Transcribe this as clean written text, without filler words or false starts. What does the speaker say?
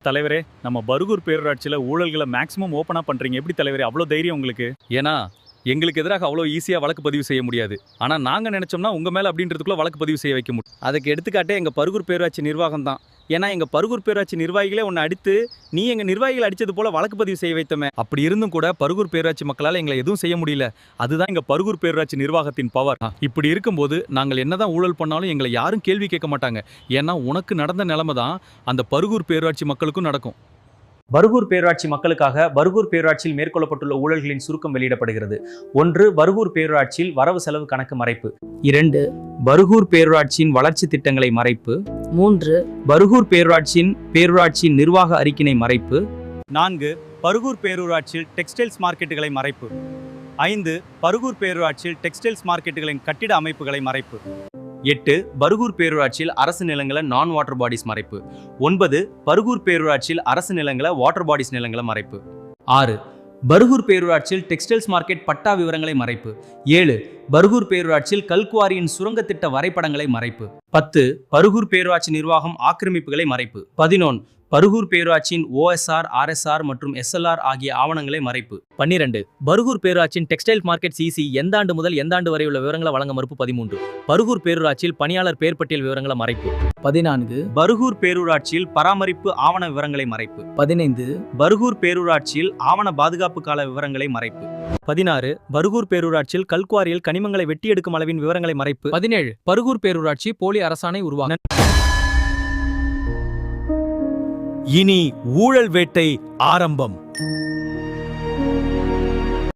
தலைவரே, நம்ம பர்கூர் பேரூராட்சியில ஊழல்களை மேக்ஸிமம் ஓப்பனா பண்றீங்க. எப்படி தலைவரே அவ்வளோ தைரியம் உங்களுக்கு? ஏன்னா எங்களுக்கு எதிராக அவ்வளோ ஈஸியா வழக்கு பதிவு செய்ய முடியாது. ஆனா நாங்க நினைச்சோம்னா உங்க மேல அப்படின்றதுக்குள்ள வழக்கு பதிவு செய்ய வைக்க முடியும். அதுக்கு எடுத்துக்காட்டே எங்க பர்கூர் பேரூராட்சி நிர்வாகம் தான். ஏன்னா எங்க பர்கூர் பேரூராட்சி நிர்வாகிகளே உன்னை அடித்து நீ எங்க நிர்வாகிகள் அடிச்சது போல வழக்கு பதிவு செய்ய வைத்தமே. அப்படி இருந்தும் கூட பர்கூர் பேரூராட்சி மக்களால் எங்களை எதுவும் செய்ய முடியல. அதுதான் எங்க பர்கூர் பேரூராட்சி நிர்வாகத்தின் பவர். இப்படி இருக்கும்போது நாங்கள் என்னதான் ஊழல் பண்ணாலும் எங்களை யாரும் கேள்வி கேட்க மாட்டாங்க. ஏன்னா உனக்கு நடந்த நிலைமை தான் அந்த பர்கூர் பேரூராட்சி மக்களுக்கும் நடக்கும். பர்கூர் பேரூராட்சி மக்களுக்காக பர்கூர் பேரூராட்சியில் மேற்கொள்ளப்பட்டுள்ள ஊழல்களின் சுருக்கம் வெளியிடப்படுகிறது. 1. பர்கூர் பேரூராட்சியில் வரவு செலவு கணக்கு மறைப்பு. 2. பர்கூர் பேரூராட்சியின் வளர்ச்சி திட்டங்களை மறைப்பு. 3. பர்கூர் பேரூராட்சியின் நிர்வாக அறிக்கையை மறைப்பு. 4. பர்கூர் பேரூராட்சியில் டெக்ஸ்டைல்ஸ் மார்க்கெட்டுகளை மறைப்பு. 5. பர்கூர் பேரூராட்சியில் டெக்ஸ்டைல்ஸ் மார்க்கெட்டுகளின் கட்டிட அமைப்புகளை மறைப்பு. 8. பர்கூர் பேரூராட்சியில் அரசு நிலங்களை நான் வாட்டர் பாடிஸ் மறைப்பு. 9. பர்கூர் பேரூராட்சியில் அரசு நிலங்களை வாட்டர் பாடிஸ் நிலங்களை மறைப்பு. 6. பர்கூர் பேரூராட்சியில் டெக்ஸ்டைல்ஸ் மார்க்கெட் பட்டா விவரங்களை மறைப்பு. 7. பர்கூர் பேரூராட்சியில் கல்குவாரியின் சுரங்க திட்ட வரைபடங்களை மறைப்பு. 10. பர்கூர் பேரூராட்சி நிர்வாகம் ஆக்கிரமிப்புகளை மறைப்பு. 11. பர்கூர் பேரூராட்சியின் OSR, RSR மற்றும் SLR ஆகிய ஆவணங்களை மறைப்பு. 12. பர்கூர் பேரூராட்சியின் டெக்ஸ்டைல் மார்க்கெட் CC எந்த ஆண்டு முதல் எந்த ஆண்டு வரை உள்ள விவரங்களை வழங்க மறுப்பு. 13. பர்கூர் பேரூராட்சியில் பணியாளர் பெயர் பட்டியல் விவரங்களை மறைப்பு. 14. பர்கூர் பேரூராட்சியில் பராமரிப்பு ஆவண விவரங்களை மறைப்பு. 15. பர்கூர் பேரூராட்சியில் ஆவண பாதுகாப்பு கால விவரங்களை மறைப்பு. 16. பர்கூர் பேரூராட்சியில் கல்குவாரியில் கனிமங்களை வெட்டி எடுக்கும் அளவின் விவரங்களை மறைப்பு. 17. பர்கூர் பேரூராட்சி போலி அரசாணை உருவாக்க. இனி ஊழல் வேட்டை ஆரம்பம்.